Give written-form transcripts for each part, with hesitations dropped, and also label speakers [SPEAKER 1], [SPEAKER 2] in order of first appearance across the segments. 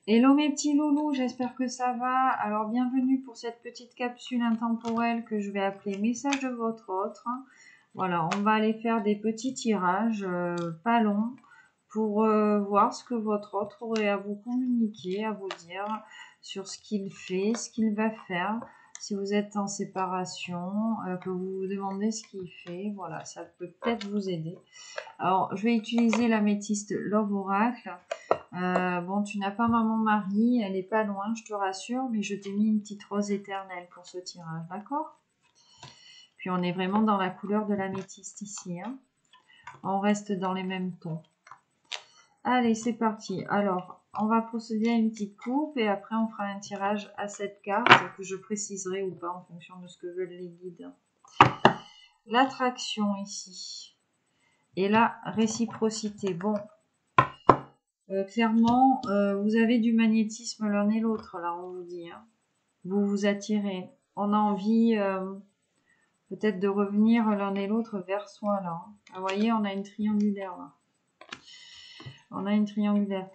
[SPEAKER 1] Hello mes petits loulous, j'espère que ça va. Alors bienvenue pour cette petite capsule intemporelle que je vais appeler message de votre autre. Voilà, on va aller faire des petits tirages pas longs pour voir ce que votre autre aurait à vous communiquer, à vous dire sur ce qu'il fait, ce qu'il va faire. Si vous êtes en séparation, que vous vous demandez ce qu'il fait, voilà, ça peut peut-être vous aider. Alors, je vais utiliser l'améthyste Love Oracle. Bon, tu n'as pas maman Marie, elle est pas loin, je te rassure, mais je t'ai mis une petite rose éternelle pour ce tirage, d'accord? Puis on est vraiment dans la couleur de l'améthyste ici, hein. On reste dans les mêmes tons. Allez, c'est parti. Alors, on va procéder à une petite coupe et après on fera un tirage à cette carte que je préciserai ou pas en fonction de ce que veulent les guides. L'attraction ici et la réciprocité. Bon, clairement, vous avez du magnétisme l'un et l'autre, là, on vous dit, hein. Vous vous attirez. On a envie peut-être de revenir l'un et l'autre vers soi, là. Vous voyez, on a une triangulaire, là. On a une triangulaire.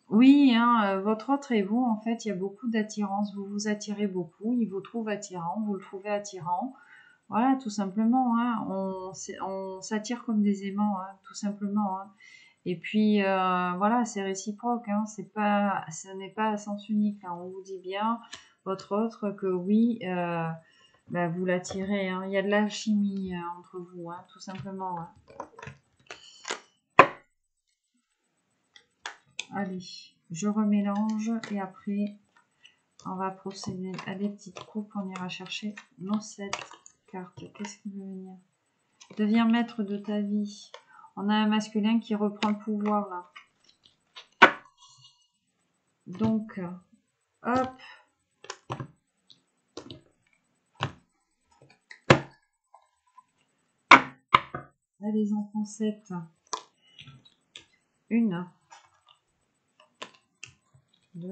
[SPEAKER 1] Oui, hein, votre autre et vous, en fait, il y a beaucoup d'attirance. Vous vous attirez beaucoup. Il vous trouve attirant. Vous le trouvez attirant. Voilà, tout simplement, hein. On s'attire comme des aimants, hein, tout simplement, hein. Et puis voilà, c'est réciproque, hein, ce n'est pas à sens unique, hein. On vous dit bien, votre autre, que oui, bah, vous l'attirez, hein. Il y a de l'alchimie entre vous, hein, tout simplement, hein. Allez, je remélange et après, on va procéder à des petites coupes. On ira chercher nos 7 cartes. Qu'est-ce qui veut venir? Deviens maître de ta vie. On a un masculin qui reprend le pouvoir, là. Donc, hop. Allez, enfants, 7. Une. 2.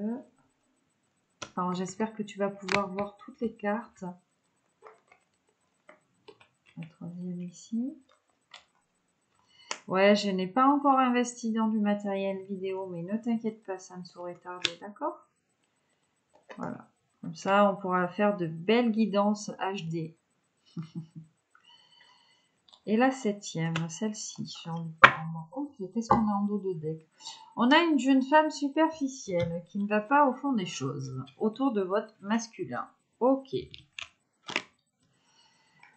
[SPEAKER 1] Alors, j'espère que tu vas pouvoir voir toutes les cartes. La troisième ici. Ouais, je n'ai pas encore investi dans du matériel vidéo, mais ne t'inquiète pas, ça ne saurait tarder, d'accord? Voilà. Comme ça, on pourra faire de belles guidances HD. Et la 7e, celle-ci, j'ai envie de prendre. Ok, qu'est-ce qu'on a en dos de deck? On a une jeune femme superficielle qui ne va pas au fond des choses, autour de votre masculin. Ok.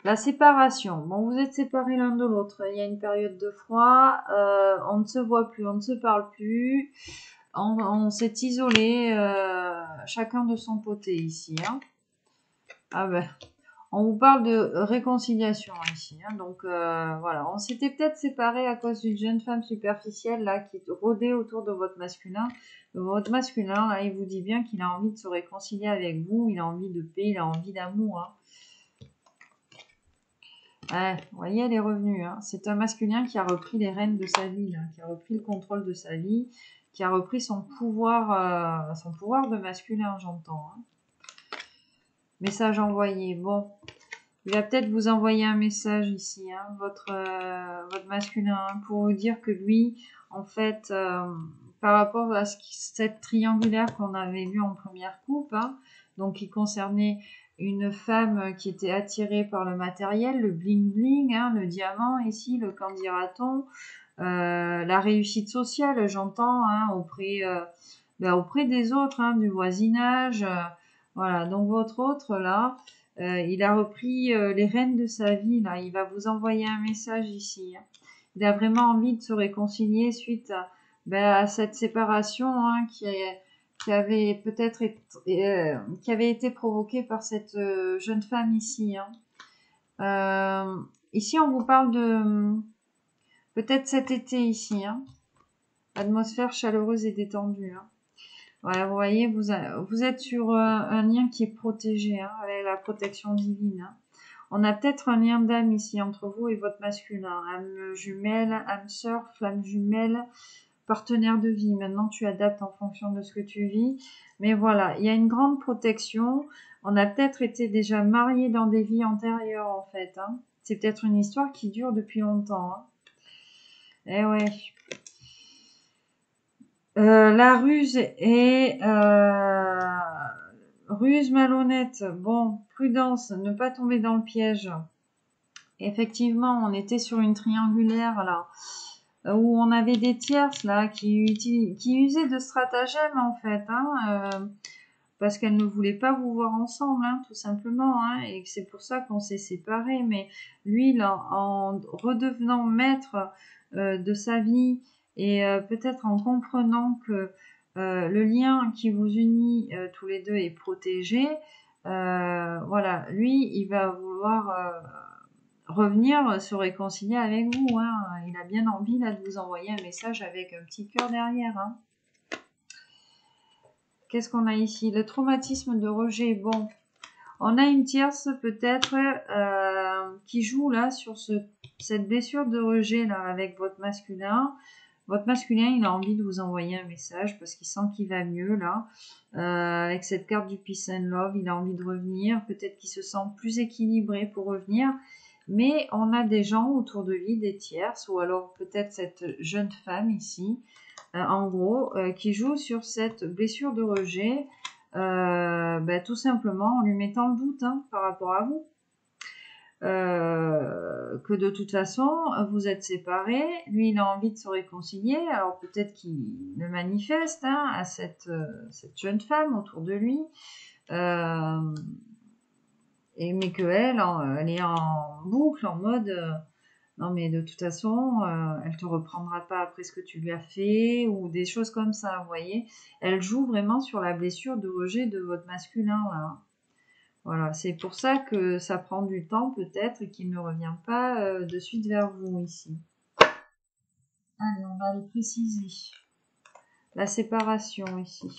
[SPEAKER 1] La séparation. Bon, vous êtes séparés l'un de l'autre. Il y a une période de froid. On ne se voit plus, on ne se parle plus. On s'est isolé, chacun de son côté ici, hein. Ah ben, on vous parle de réconciliation ici, hein. Donc voilà, on s'était peut-être séparés à cause d'une jeune femme superficielle là qui rôdait autour de votre masculin. Votre masculin là, il vous dit bien qu'il a envie de se réconcilier avec vous. Il a envie de paix, il a envie d'amour, hein. Ouais, vous voyez, elle est revenue, hein. C'est un masculin qui a repris les rênes de sa vie, là, qui a repris le contrôle de sa vie, qui a repris son pouvoir de masculin, j'entends, hein. Message envoyé. Bon, il va peut-être vous envoyer un message ici, hein, votre masculin, hein, pour vous dire que lui, en fait, par rapport à cette triangulaire qu'on avait vue en première coupe, hein, donc qui concernait une femme qui était attirée par le matériel, le bling bling, hein, le diamant ici, le qu'en dira-t-on, la réussite sociale, j'entends, hein, auprès des autres, hein, du voisinage, voilà. Donc votre autre là, il a repris les rênes de sa vie là. Il va vous envoyer un message ici, hein. Il a vraiment envie de se réconcilier suite à cette séparation, hein, qui avait peut-être qui avait été provoquée par cette jeune femme ici, hein. Ici, on vous parle de peut-être cet été ici, hein. Atmosphère chaleureuse et détendue, hein. Voilà, vous voyez, vous êtes sur un lien qui est protégé, hein, avec la protection divine, hein. On a peut-être un lien d'âme ici entre vous et votre masculin. Âme jumelle, âme sœur, flamme jumelle, partenaire de vie. Maintenant, tu adaptes en fonction de ce que tu vis. Mais voilà, il y a une grande protection. On a peut-être été déjà mariés dans des vies antérieures, en fait, hein. C'est peut-être une histoire qui dure depuis longtemps, hein. Eh ouais. La ruse est ruse malhonnête. Bon, prudence, ne pas tomber dans le piège. Effectivement, on était sur une triangulaire là, où on avait des tierces là qui usaient de stratagèmes en fait, hein, parce qu'elles ne voulaient pas vous voir ensemble, hein, tout simplement, hein, et c'est pour ça qu'on s'est séparés. Mais lui, là, en redevenant maître de sa vie et peut-être en comprenant que le lien qui vous unit tous les deux est protégé, voilà, lui, il va vouloir revenir se réconcilier avec vous, hein. Il a bien envie là de vous envoyer un message avec un petit cœur derrière, hein. Qu'est-ce qu'on a ici? Le traumatisme de rejet. Bon, on a une tierce peut-être qui joue là sur cette blessure de rejet là avec votre masculin. Votre masculin, il a envie de vous envoyer un message parce qu'il sent qu'il va mieux là. Avec cette carte du Peace and Love, il a envie de revenir. Peut-être qu'il se sent plus équilibré pour revenir. Mais on a des gens autour de lui, des tierces, ou alors peut-être cette jeune femme ici, en gros, qui joue sur cette blessure de rejet, tout simplement en lui mettant le doute, hein, par rapport à vous. Que de toute façon, vous êtes séparés, lui il a envie de se réconcilier, alors peut-être qu'il le manifeste, hein, à cette jeune femme autour de lui, mais qu'elle, elle est en boucle, en mode... non mais de toute façon, elle te reprendra pas après ce que tu lui as fait, ou des choses comme ça, vous voyez. Elle joue vraiment sur la blessure de rejet de votre masculin, là. Voilà, c'est pour ça que ça prend du temps peut-être et qu'il ne revient pas de suite vers vous ici. Allez, on va le préciser. La séparation ici.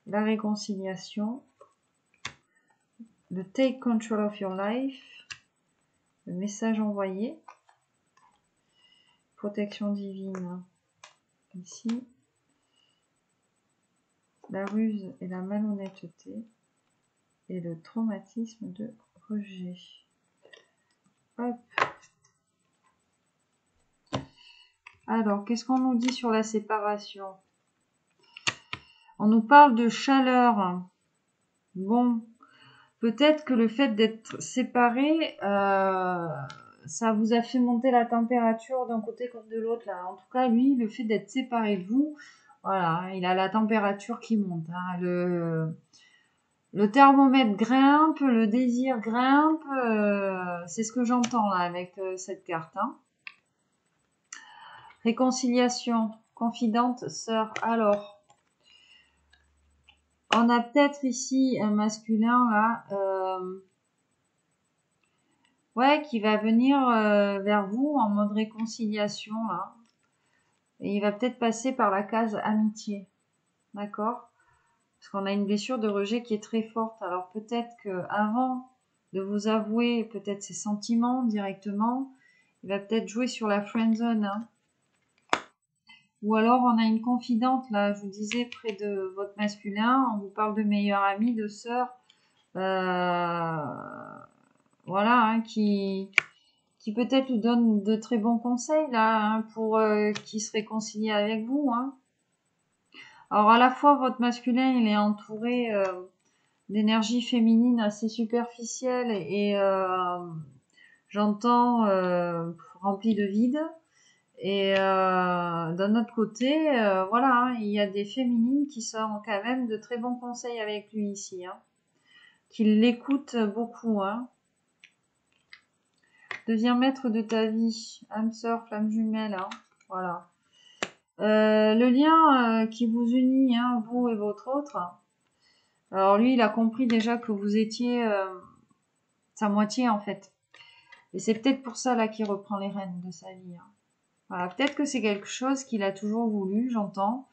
[SPEAKER 1] La réconciliation. Le take control of your life. Le message envoyé. Protection divine. Ici. La ruse et la malhonnêteté. Et le traumatisme de rejet. Hop. Alors, qu'est-ce qu'on nous dit sur la séparation? On nous parle de chaleur. Bon, peut-être que le fait d'être séparés, ça vous a fait monter la température d'un côté comme de l'autre, là. En tout cas, lui, le fait d'être séparé de vous, voilà, il a la température qui monte, hein. Le thermomètre grimpe, le désir grimpe, c'est ce que j'entends là avec cette carte, hein. Réconciliation, confidente, sœur. Alors, on a peut-être ici un masculin là, ouais, qui va venir vers vous en mode réconciliation là. Et il va peut-être passer par la case amitié, d'accord? Parce qu'on a une blessure de rejet qui est très forte. Alors peut-être que avant de vous avouer peut-être ses sentiments directement, il va peut-être jouer sur la friend zone, hein. Ou alors on a une confidente là, je vous disais près de votre masculin, on vous parle de meilleure amie, de sœur, voilà, hein, qui peut-être vous donne de très bons conseils là, hein, pour qu'il se réconcilie avec vous, hein. Alors à la fois votre masculin il est entouré d'énergie féminine assez superficielle et j'entends rempli de vide. Et d'un autre côté, voilà, hein, il y a des féminines qui sont quand même de très bons conseils avec lui ici, hein, qui l'écoutent beaucoup, hein. Deviens maître de ta vie, âme sœur, flamme jumelle, hein, voilà. Le lien qui vous unit, hein, vous et votre autre. Alors lui, il a compris déjà que vous étiez sa moitié en fait. Et c'est peut-être pour ça là qu'il reprend les rênes de sa vie, hein. Voilà, peut-être que c'est quelque chose qu'il a toujours voulu, j'entends,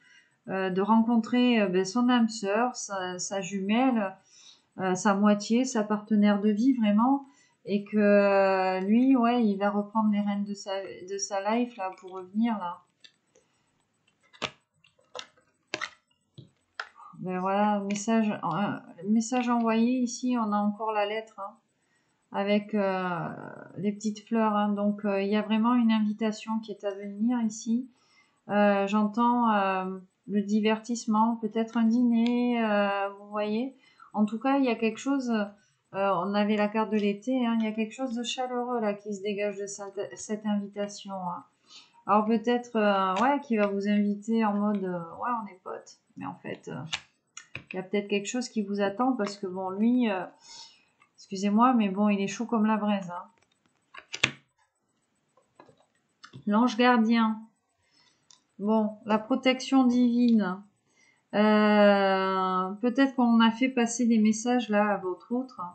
[SPEAKER 1] de rencontrer son âme sœur, sa jumelle, sa moitié, sa partenaire de vie vraiment, et que lui, ouais, il va reprendre les rênes de sa life là pour revenir là. Ben voilà, message envoyé ici, on a encore la lettre, hein, avec les petites fleurs, hein. Donc il y a vraiment une invitation qui est à venir ici. J'entends le divertissement, peut-être un dîner, vous voyez. En tout cas, il y a quelque chose, on avait la carte de l'été, hein, il y a quelque chose de chaleureux là qui se dégage de cette invitation, hein. Alors peut-être, ouais, qui va vous inviter en mode, ouais, on est potes, mais en fait, il y a peut-être quelque chose qui vous attend parce que bon, lui, excusez-moi, mais bon, il est chaud comme la braise, hein. L'ange gardien. Bon, la protection divine. Peut-être qu'on a fait passer des messages là à votre autre, hein,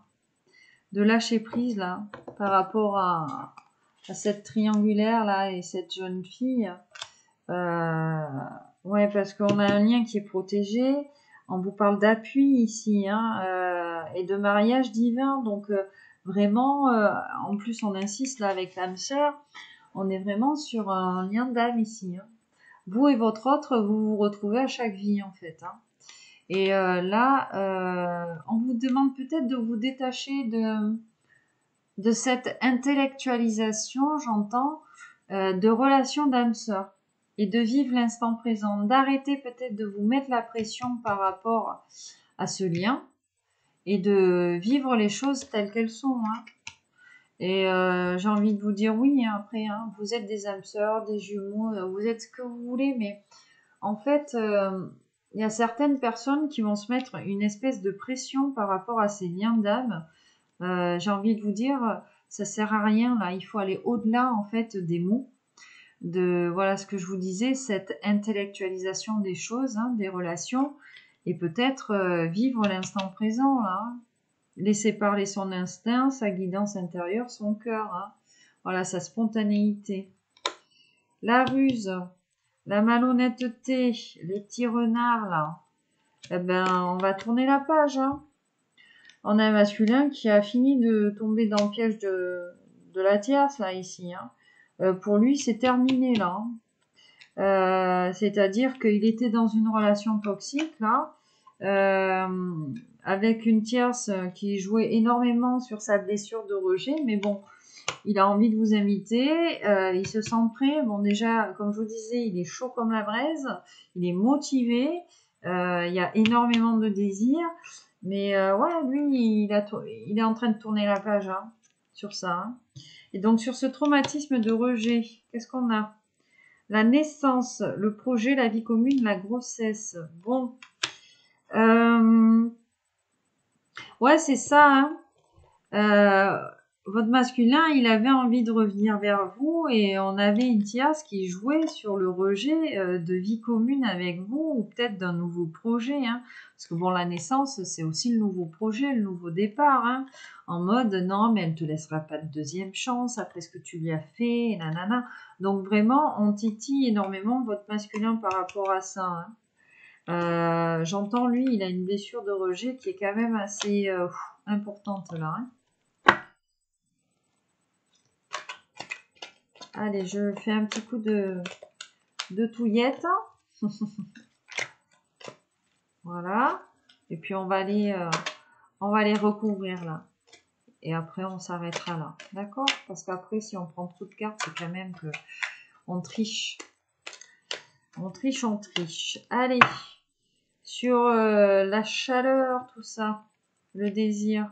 [SPEAKER 1] de lâcher prise là, par rapport à cette triangulaire là et cette jeune fille. Ouais, parce qu'on a un lien qui est protégé. On vous parle d'appui ici, hein, et de mariage divin. Donc vraiment, en plus on insiste là avec l'âme sœur, on est vraiment sur un lien d'âme ici, hein. Vous et votre autre, vous vous retrouvez à chaque vie en fait, hein. Et là, on vous demande peut-être de vous détacher de cette intellectualisation, j'entends, de relations d'âme sœur et de vivre l'instant présent, d'arrêter peut-être de vous mettre la pression par rapport à ce lien et de vivre les choses telles qu'elles sont, hein. Et j'ai envie de vous dire oui, hein, après, hein, vous êtes des âmes sœurs, des jumeaux, vous êtes ce que vous voulez, mais en fait, il y a certaines personnes qui vont se mettre une espèce de pression par rapport à ces liens d'âme. J'ai envie de vous dire, ça sert à rien là. Il faut aller au-delà en fait des mots, de voilà ce que je vous disais, cette intellectualisation des choses, hein, des relations, et peut-être vivre l'instant présent là, hein. Laisser parler son instinct, sa guidance intérieure, son cœur, hein. Voilà, sa spontanéité. La ruse, la malhonnêteté, les petits renards là, eh ben on va tourner la page, hein. On a un masculin qui a fini de tomber dans le piège de la tierce là ici, hein. Pour lui c'est terminé là, hein. C'est-à-dire qu'il était dans une relation toxique là, avec une tierce qui jouait énormément sur sa blessure de rejet, mais bon, il a envie de vous inviter, il se sent prêt. Bon, déjà, comme je vous disais, il est chaud comme la braise, il est motivé, il y a énormément de désir, mais ouais, lui, il est en train de tourner la page, hein, sur ça, hein. Et donc, sur ce traumatisme de rejet, qu'est-ce qu'on a? La naissance, le projet, la vie commune, la grossesse. Bon, ouais, c'est ça, hein. Votre masculin, il avait envie de revenir vers vous et on avait une tierce qui jouait sur le rejet de vie commune avec vous ou peut-être d'un nouveau projet, hein. Parce que bon, la naissance, c'est aussi le nouveau projet, le nouveau départ, hein. En mode, non, mais elle te laissera pas de deuxième chance après ce que tu lui as fait, nanana. Donc vraiment, on titille énormément votre masculin par rapport à ça, hein. J'entends, lui, il a une blessure de rejet qui est quand même assez importante là, hein. Allez, je fais un petit coup de touillette. Voilà. Et puis on va aller recouvrir là. Et après on s'arrêtera là. D'accord? Parce qu'après si on prend trop de cartes, c'est quand même que on triche. On triche, on triche. Allez. Sur la chaleur, tout ça. Le désir.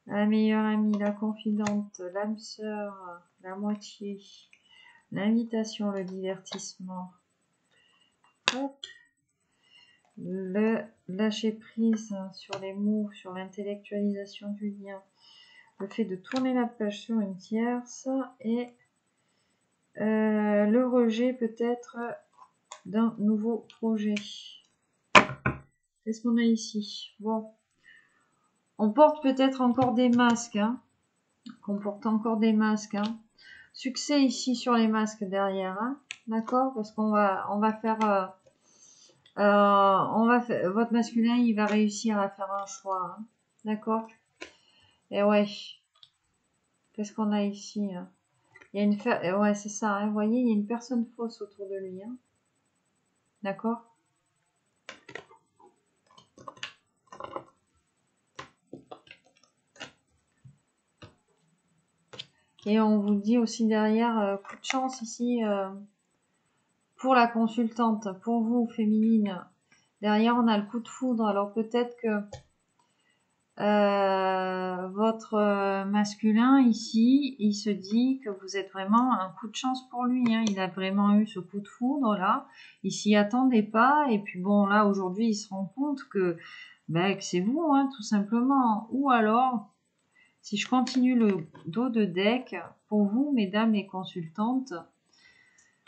[SPEAKER 1] La meilleure amie, la confidente, l'âme sœur, la moitié. L'invitation, le divertissement. Hop. Le lâcher prise sur les mots, sur l'intellectualisation du lien, le fait de tourner la page sur une tierce et le rejet peut-être d'un nouveau projet. Qu'est-ce qu'on a ici? Bon, on porte peut-être encore des masques, hein. On porte encore des masques, hein. Succès ici sur les masques derrière, hein. D'accord? Parce qu'on va faire votre masculin, il va réussir à faire un choix, hein. D'accord? Et ouais. Qu'est-ce qu'on a ici, hein? Il y a une ouais, c'est ça, hein. Vous voyez, il y a une personne fausse autour de lui, hein. D'accord? Et on vous dit aussi derrière, coup de chance ici, Pour la consultante, pour vous, féminine, derrière, on a le coup de foudre. Alors peut-être que votre masculin ici, il se dit que vous êtes vraiment un coup de chance pour lui, hein. Il a vraiment eu ce coup de foudre là, il s'y attendait pas, et puis bon là aujourd'hui il se rend compte que, que c'est vous, hein, tout simplement. Ou alors, si je continue le dos de deck, pour vous mesdames les consultantes,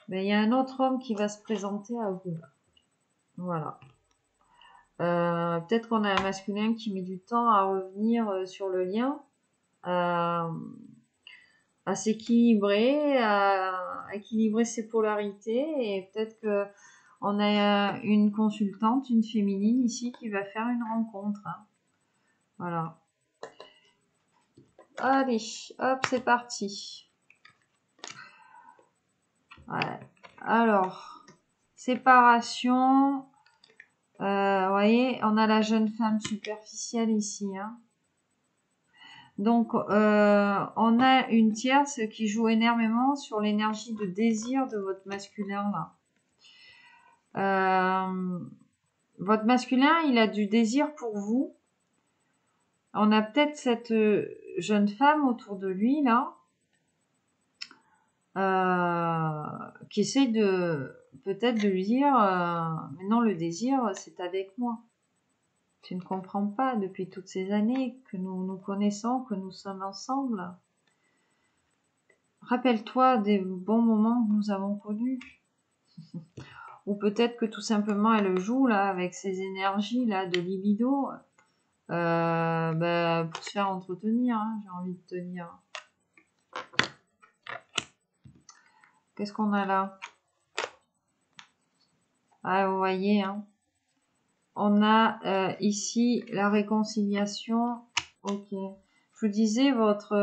[SPEAKER 1] il y a un autre homme qui va se présenter à vous. Voilà. Peut-être qu'on a un masculin qui met du temps à revenir sur le lien, à s'équilibrer, à équilibrer ses polarités, et peut-être que on a une consultante, une féminine ici qui va faire une rencontre, hein. Voilà. Allez, hop, c'est parti. Ouais. Alors, séparation. Vous voyez, on a la jeune femme superficielle ici, hein. Donc, on a une tierce qui joue énormément sur l'énergie de désir de votre masculin là. Votre masculin, il a du désir pour vous. On a peut-être cette jeune femme autour de lui là, qui essaye de peut-être de lui dire, mais non, le désir, c'est avec moi. Tu ne comprends pas depuis toutes ces années que nous nous connaissons, que nous sommes ensemble. Rappelle-toi des bons moments que nous avons connus. Ou peut-être que tout simplement elle joue là avec ses énergies là de libido, pour se faire entretenir, hein, j'ai envie de te dire. Qu'est-ce qu'on a là? Ah, vous voyez, hein. On a ici la réconciliation. Ok. Je vous disais, votre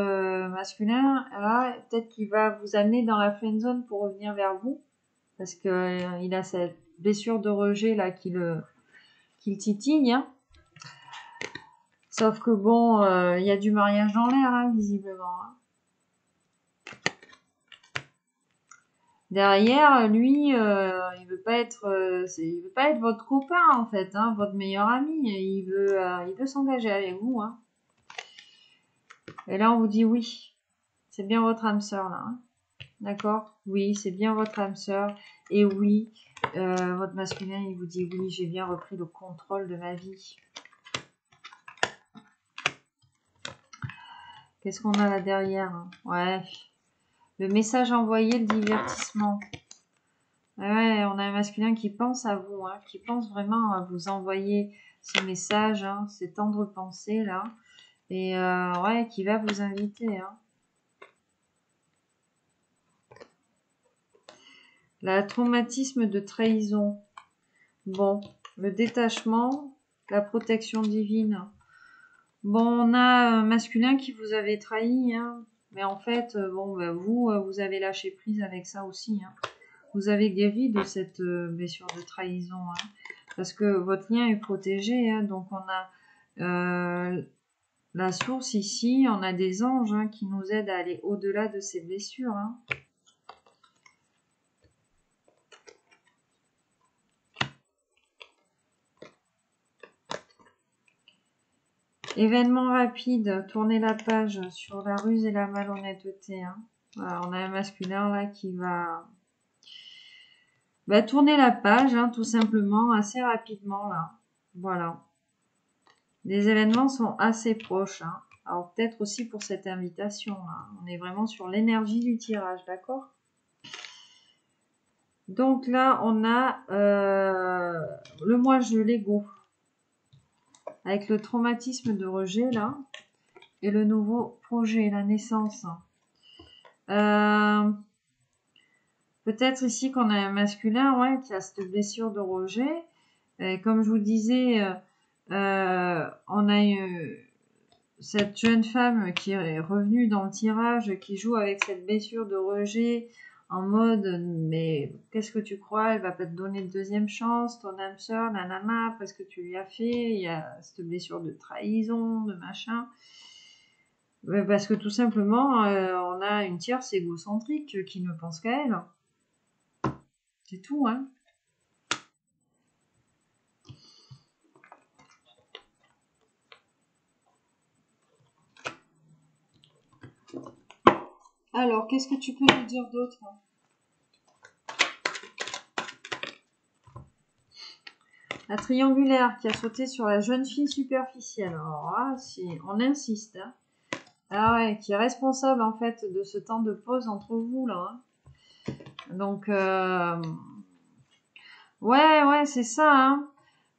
[SPEAKER 1] masculin, là, peut-être qu'il va vous amener dans la friend zone pour revenir vers vous. Parce que il a cette blessure de rejet là qui le titille, hein. Sauf que bon, il y a du mariage dans l'air, hein, visiblement, hein. Derrière, lui, il veut pas être, il veut pas être votre copain en fait, hein, votre meilleur ami. Il veut s'engager avec vous, hein. Et là, on vous dit oui, c'est bien votre âme sœur là, hein. D'accord? Oui, c'est bien votre âme sœur. Et oui, votre masculin, il vous dit oui, j'ai bien repris le contrôle de ma vie. Qu'est-ce qu'on a là derrière, hein? Ouais. Le message envoyé, le divertissement. Ouais, on a un masculin qui pense à vous, hein, qui pense vraiment à vous envoyer ce message, hein, ces tendres pensées là. Et ouais, qui va vous inviter, hein. Le traumatisme de trahison. Bon, le détachement, la protection divine. Bon, on a un masculin qui vous avait trahi, hein. Mais en fait, vous avez lâché prise avec ça aussi, hein. Vous avez guéri de cette blessure de trahison, hein, parce que votre lien est protégé, hein. Donc on a la source ici, on a des anges, hein, qui nous aident à aller au-delà de ces blessures, hein. Événement rapide, tournez la page sur la ruse et la malhonnêteté, hein. Voilà, on a un masculin là qui va tourner la page, hein, tout simplement, assez rapidement là. Voilà. Les événements sont assez proches, hein. Alors peut-être aussi pour cette invitation là. On est vraiment sur l'énergie du tirage, d'accord? Donc là, on a le moi-je, l'ego, avec le traumatisme de rejet là, et le nouveau projet, la naissance. Peut-être ici qu'on a un masculin, ouais, qui a cette blessure de rejet. Et comme je vous disais, on a cette jeune femme qui est revenue dans le tirage, qui joue avec cette blessure de rejet en mode mais qu'est-ce que tu crois, elle va pas te donner de deuxième chance, ton âme sœur, nanana, parce que tu lui as fait, il y a cette blessure de trahison, de machin. Parce que tout simplement, on a une tierce égocentrique qui ne pense qu'à elle. C'est tout, hein. Alors, qu'est-ce que tu peux nous dire d'autre? La triangulaire qui a sauté sur la jeune fille superficielle. Alors là, si on insiste, hein. Ah ouais, qui est responsable en fait de ce temps de pause entre vous là, hein. Donc ouais, c'est ça, hein.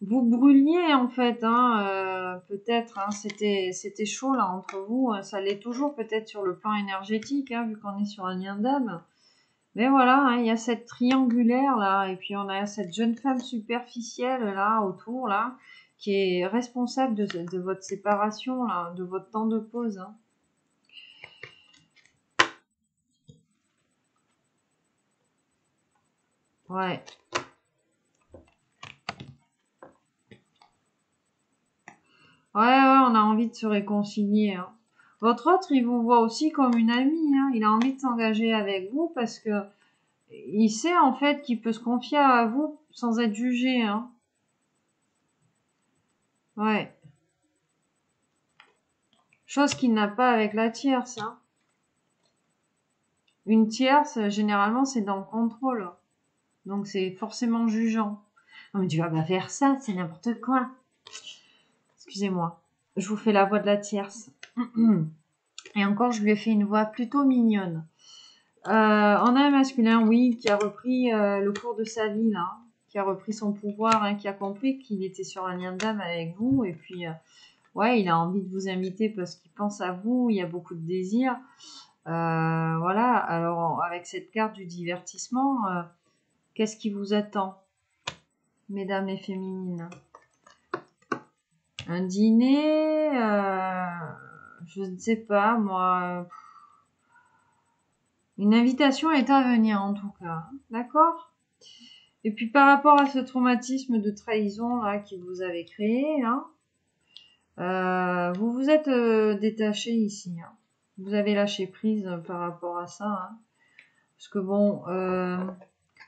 [SPEAKER 1] Vous brûliez en fait, hein, peut-être, hein, c'était chaud là entre vous, hein. Ça l'est toujours peut-être sur le plan énergétique, hein, vu qu'on est sur un lien d'âme. Mais voilà, hein, il y a cette triangulaire là, et puis on a cette jeune femme superficielle là autour là, qui est responsable de votre séparation là, de votre temps de pause, hein. Ouais. Ouais, on a envie de se réconcilier, hein. Votre autre, il vous voit aussi comme une amie, hein. Il a envie de s'engager avec vous parce que il sait en fait qu'il peut se confier à vous sans être jugé, hein. Ouais. Chose qu'il n'a pas avec la tierce, hein. Une tierce, généralement, c'est dans le contrôle. Donc c'est forcément jugeant. Non mais tu vas pas faire ça, c'est n'importe quoi. Excusez-moi. Je vous fais la voix de la tierce. Et encore, je lui ai fait une voix plutôt mignonne. On a un masculin, oui, qui a repris le cours de sa vie, là, qui a repris son pouvoir, hein, qui a compris qu'il était sur un lien d'âme avec vous, et puis, ouais, il a envie de vous inviter parce qu'il pense à vous, il y a beaucoup de désir. Voilà, alors avec cette carte du divertissement, qu'est-ce qui vous attend, mesdames les féminines? Un dîner, je ne sais pas, moi. Une invitation est à venir en tout cas, d'accord? Et puis par rapport à ce traumatisme de trahison là que vous avez créé, là, vous vous êtes détaché ici, hein. Vous avez lâché prise par rapport à ça, hein. Parce que bon,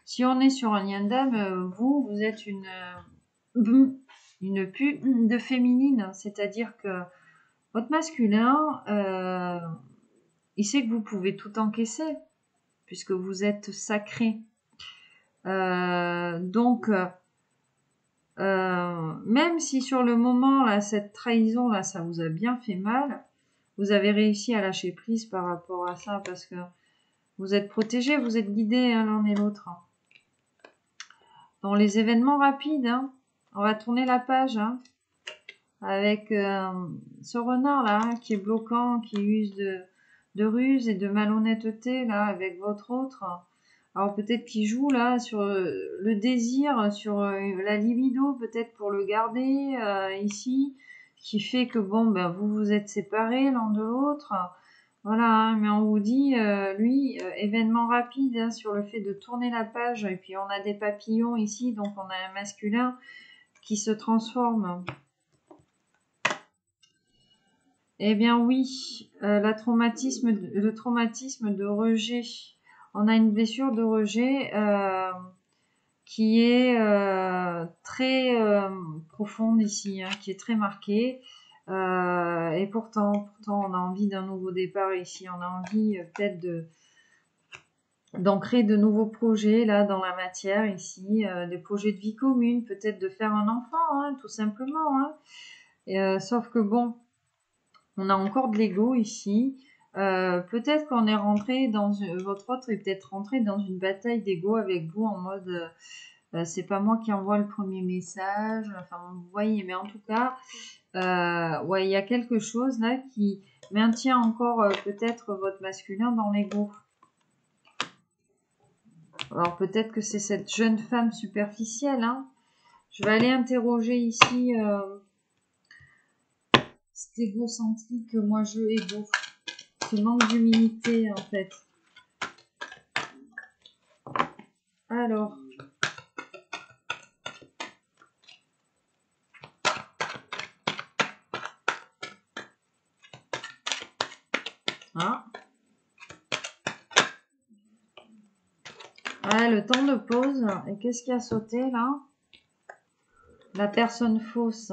[SPEAKER 1] si on est sur un lien d'âme, vous êtes une pu de féminine, c'est-à-dire que votre masculin, il sait que vous pouvez tout encaisser puisque vous êtes sacré. Donc même si sur le moment, là, cette trahison, là, ça vous a bien fait mal, vous avez réussi à lâcher prise par rapport à ça parce que vous êtes protégés, vous êtes guidés, hein, l'un et l'autre. Dans les événements rapides, hein, on va tourner la page, hein, avec ce renard là, hein, qui est bloquant, qui use de ruse et de malhonnêteté là avec votre autre. Alors peut-être qu'il joue là sur le désir, sur la libido, peut-être pour le garder ici, qui fait que bon, ben vous vous êtes séparés l'un de l'autre. Voilà, hein, mais on vous dit, lui, événement rapide, hein, sur le fait de tourner la page, et puis on a des papillons ici, donc on a un masculin qui se transforme. Eh bien oui, le traumatisme de rejet. On a une blessure de rejet qui est très profonde ici, hein, qui est très marquée. Et pourtant, on a envie d'un nouveau départ ici. On a envie peut-être d'ancrer de nouveaux projets là dans la matière ici, des projets de vie commune, peut-être de faire un enfant, hein, tout simplement, hein. Et, sauf que bon, on a encore de l'ego ici. Peut-être qu'on est rentré votre autre est peut-être rentré dans une bataille d'ego avec vous en mode c'est pas moi qui envoie le premier message. Enfin, vous voyez, mais en tout cas, ouais, il y a quelque chose là qui maintient encore peut-être votre masculin dans l'ego. Alors peut-être que c'est cette jeune femme superficielle, hein. Je vais aller interroger ici cet égocentrique, moi je égo. Ce manque d'humilité en fait. Alors. Ah. le temps de pause. Et qu'est-ce qui a sauté là? La personne fausse.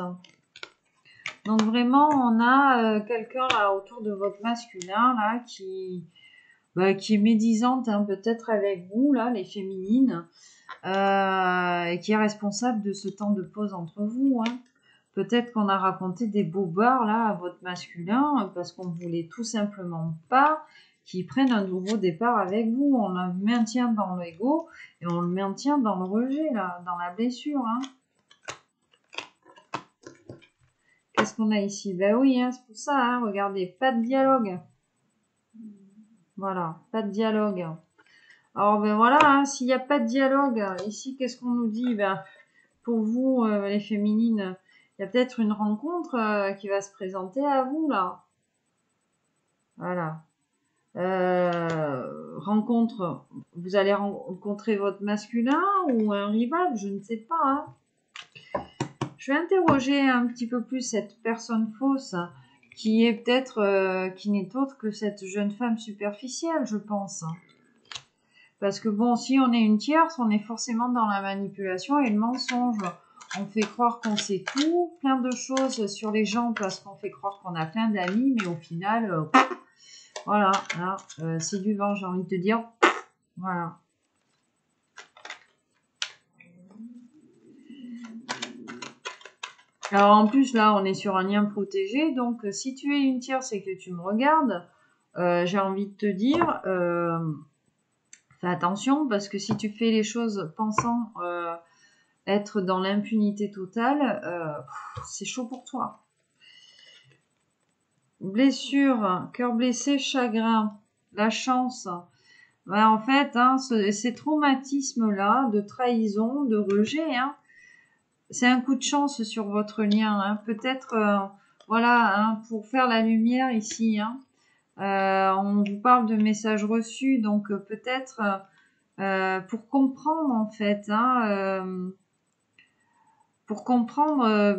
[SPEAKER 1] Donc vraiment, on a quelqu'un là autour de votre masculin là qui est médisante peut-être avec vous là, les féminines, et qui est responsable de ce temps de pause entre vous. Peut-être qu'on a raconté des bobards là à votre masculin parce qu'on voulait tout simplement pas qu'ils prennent un nouveau départ avec vous. On le maintient dans l'ego et on le maintient dans le rejet là, dans la blessure. Qu'est-ce qu'on a ici? Ben oui, c'est pour ça, regardez, pas de dialogue. Voilà, pas de dialogue. Alors, ben voilà, s'il n'y a pas de dialogue, ici, qu'est-ce qu'on nous dit? Ben, pour vous, les féminines, il y a peut-être une rencontre qui va se présenter à vous, là. Voilà. Rencontre, vous allez rencontrer votre masculin ou un rival, je ne sais pas. Je vais interroger un petit peu plus cette personne fausse qui est peut-être, qui n'est autre que cette jeune femme superficielle, je pense. Parce que bon, si on est une tierce, on est forcément dans la manipulation et le mensonge. On fait croire qu'on sait tout, plein de choses sur les gens parce qu'on fait croire qu'on a plein d'amis, mais au final, voilà, c'est du vent, j'ai envie de te dire. Voilà. Alors en plus, là, on est sur un lien protégé, donc si tu es une tierce et que tu me regardes, j'ai envie de te dire, fais attention parce que si tu fais les choses pensant être dans l'impunité totale, c'est chaud pour toi. Blessure, cœur blessé, chagrin, la chance. Ben, en fait, ces traumatismes-là de trahison, de rejet, c'est un coup de chance sur votre lien. Peut-être, voilà, pour faire la lumière ici. On vous parle de messages reçus, donc peut-être pour comprendre en fait, pour comprendre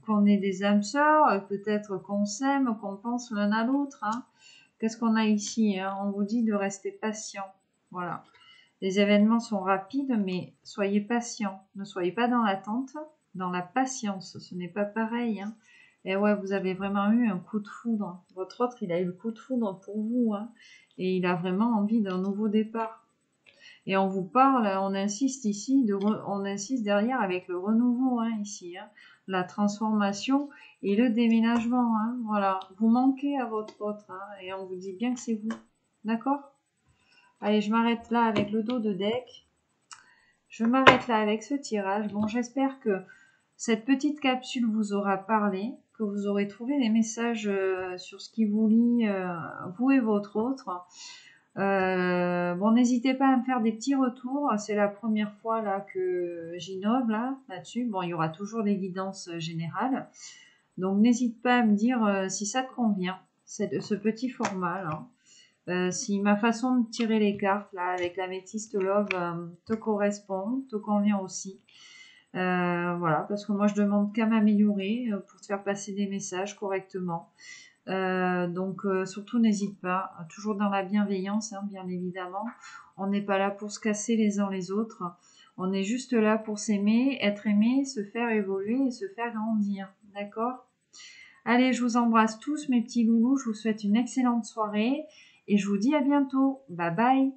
[SPEAKER 1] qu'on est des âmes sœurs, peut-être qu'on s'aime, qu'on pense l'un à l'autre. Qu'est-ce qu'on a ici? On vous dit de rester patient. Voilà. Les événements sont rapides, mais soyez patient. Ne soyez pas dans l'attente, dans la patience. Ce n'est pas pareil. Et ouais, vous avez vraiment eu un coup de foudre. Votre autre, il a eu le coup de foudre pour vous. Et il a vraiment envie d'un nouveau départ. Et on vous parle, on insiste ici, on insiste derrière avec le renouveau ici. La transformation et le déménagement. Voilà, vous manquez à votre autre. Et on vous dit bien que c'est vous. D'accord? Allez, je m'arrête là avec le dos de deck. Je m'arrête là avec ce tirage. Bon, j'espère que cette petite capsule vous aura parlé, que vous aurez trouvé des messages sur ce qui vous lie, vous et votre autre. Bon, n'hésitez pas à me faire des petits retours. C'est la première fois là que j'innove là-dessus. Bon, il y aura toujours les guidances générales. Donc, n'hésite pas à me dire si ça te convient, ce petit format là. Si ma façon de tirer les cartes là avec l'améthyste love te correspond, te convient aussi. Voilà, parce que moi je demande qu'à m'améliorer pour te faire passer des messages correctement. Donc surtout n'hésite pas, toujours dans la bienveillance, bien évidemment. On n'est pas là pour se casser les uns les autres. On est juste là pour s'aimer, être aimé, se faire évoluer et se faire grandir. D'accord? Allez, je vous embrasse tous mes petits loulous. Je vous souhaite une excellente soirée. Et je vous dis à bientôt. Bye bye.